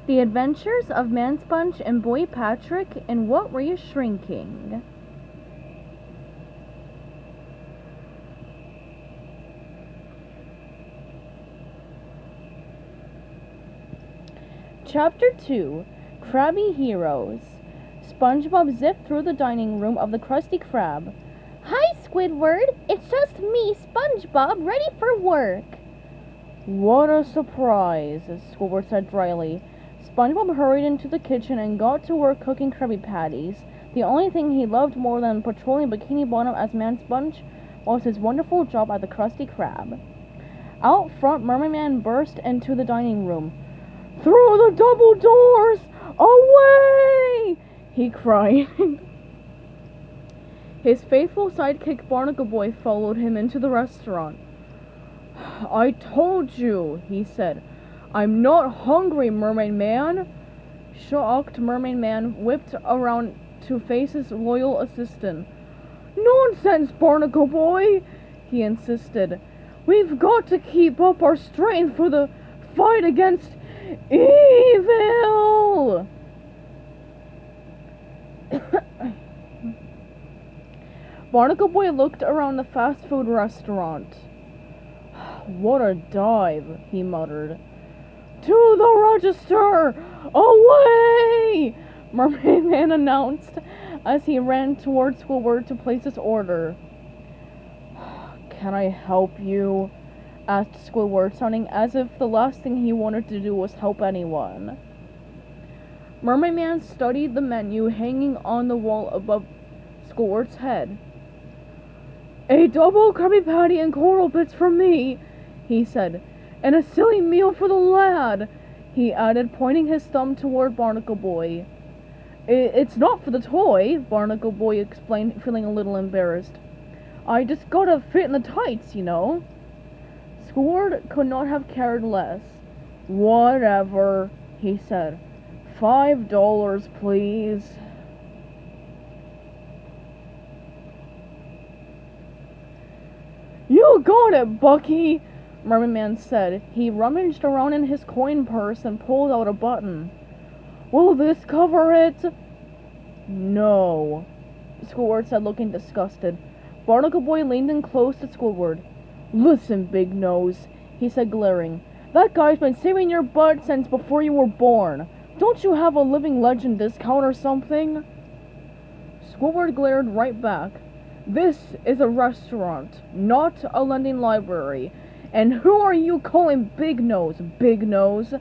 The Adventures of Man Sponge and Boy Patrick in What Were You Shrinking? Chapter 2, Krabby Heroes. SpongeBob zipped through the dining room of the Krusty Krab. Hi, Squidward! It's just me, SpongeBob, ready for work! What a surprise, Squidward said dryly. SpongeBob hurried into the kitchen and got to work cooking Krabby Patties. The only thing he loved more than patrolling Bikini Bottom as Man Sponge was his wonderful job at the Krusty Krab. Out front, Mermaid Man burst into the dining room. Through the double doors! Away! He cried. His faithful sidekick Barnacle Boy followed him into the restaurant. I told you, he said. I'm not hungry, Mermaid Man. Shocked, Mermaid Man whipped around to face his loyal assistant. Nonsense, Barnacle Boy, he insisted. We've got to keep up our strength for the fight against evil! Barnacle Boy looked around the fast food restaurant. What a dive, he muttered. To the register! Away! Mermaid Man announced as he ran towards Squidward to place his order. Can I help you? Asked Squidward, sounding as if the last thing he wanted to do was help anyone. Mermaid Man studied the menu hanging on the wall above Squidward's head. A double Krabby Patty and coral bits for me, he said, and a silly meal for the lad, he added, pointing his thumb toward Barnacle Boy. It's not for the toy, Barnacle Boy explained, feeling a little embarrassed. I just gotta fit in the tights, you know. Squidward could not have cared less. Whatever, he said. $5, please. You got it, Bucky, Mermaid Man said. He rummaged around in his coin purse and pulled out a button. Will this cover it? No, Squidward said, looking disgusted. Barnacle Boy leaned in close to Squidward. Listen, Big Nose, he said, glaring. That guy's been saving your butt since before you were born. Don't you have a living legend discount or something? Squidward glared right back. This is a restaurant, not a lending library. And who are you calling Big Nose, Big Nose?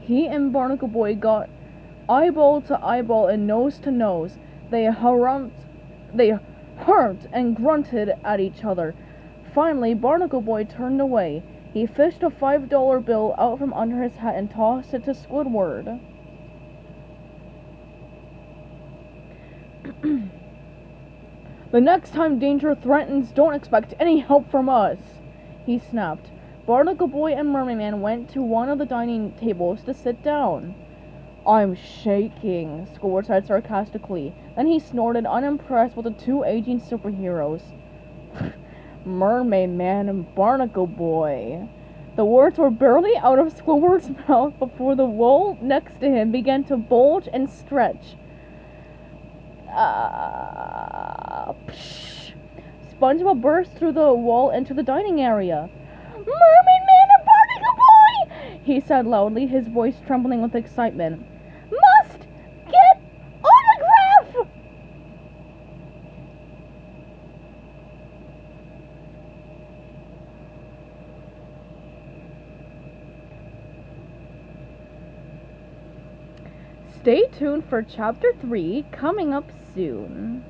He and Barnacle Boy got eyeball to eyeball and nose to nose. They harrumped and grunted at each other. Finally, Barnacle Boy turned away. He fished a $5 bill out from under his hat and tossed it to Squidward. The next time danger threatens, don't expect any help from us, he snapped. Barnacle Boy and Mermaid Man went to one of the dining tables to sit down. I'm shaking, Squidward said sarcastically. Then he snorted, unimpressed with the two aging superheroes. Mermaid Man and Barnacle Boy. The words were barely out of Squidward's mouth before the wall next to him began to bulge and stretch. SpongeBob burst through the wall into the dining area. Mermaid Man and Barnacle Boy! He said loudly, his voice trembling with excitement. Must get autograph! Stay tuned for Chapter 3, coming up soon.